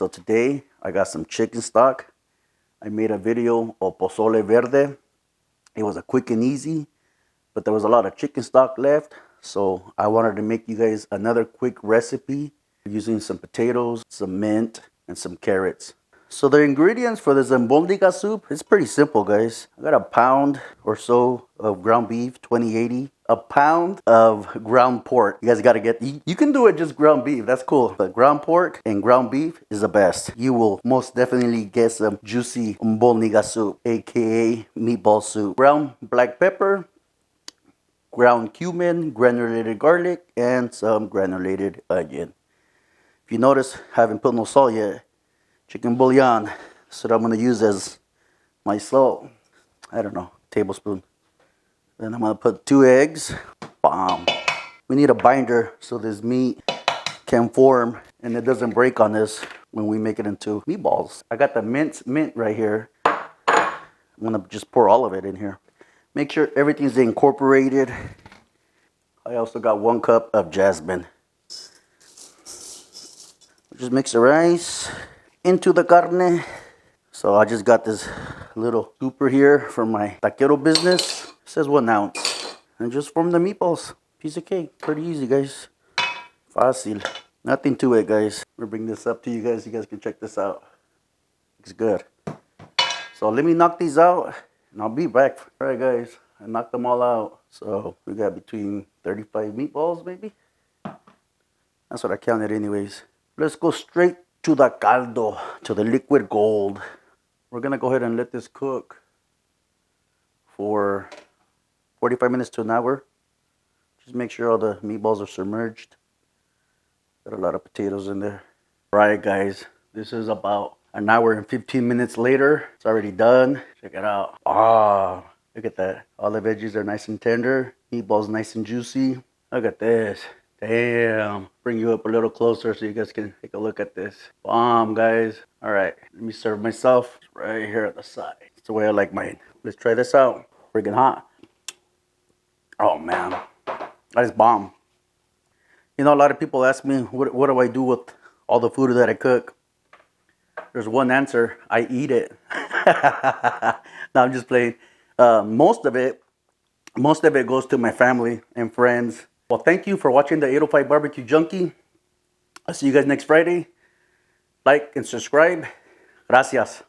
So today I got some chicken stock. I made a video of pozole verde. It was a quick and easy, but there was a lot of chicken stock left. So I wanted to make you guys another quick recipe using some potatoes, some mint, and some carrots. So the ingredients for this Albondigas soup, it's pretty simple, guys. I got a pound or so of ground beef, 20/80. A pound of ground pork. You guys got to get, you can do it just ground beef, that's cool. But ground pork and ground beef is the best. You will most definitely get some juicy Albondigas soup, aka meatball soup. Ground black pepper, ground cumin, granulated garlic, and some granulated onion. If you notice, I haven't put no salt yet. Chicken bouillon, that's what I'm going to use as my salt. I don't know, tablespoon. Then I'm going to put 2 eggs. Bomb. We need a binder so this meat can form and it doesn't break on us when we make it into meatballs. I got the minced mint right here. I'm going to just pour all of it in here. Make sure everything's incorporated. I also got 1 cup of jasmine. Just mix the rice into the carne. So I just got this little scooper here from my taquero business. It says 1 ounce. And just form the meatballs. Piece of cake. Pretty easy, guys. Fácil. Nothing to it, guys. We'll bring this up to you guys. You guys can check this out. Looks good. So let me knock these out and I'll be back. All right, guys. I knocked them all out. So we got between 35 meatballs, maybe. That's what I counted anyways. Let's go straight to the caldo, to the liquid gold. We're going to go ahead and let this cook for 45 minutes to an hour. Just make sure all the meatballs are submerged. Got a lot of potatoes in there. All right, guys. This is about an hour and 15 minutes later. It's already done. Check it out. Ah, look at that. All the veggies are nice and tender. Meatballs nice and juicy. Look at this. Damn. Bring you up a little closer so you guys can take a look at this. Bomb, guys. All right. Let me serve myself right here at the side. That's the way I like mine. Let's try this out. Freaking hot. Oh, man. That is bomb. You know, a lot of people ask me, what do I do with all the food that I cook? There's one answer. I eat it. No, I'm just playing. Most of it goes to my family and friends. Well, thank you for watching the 805 Barbecue Junkie. I'll see you guys next Friday. Like and subscribe. Gracias.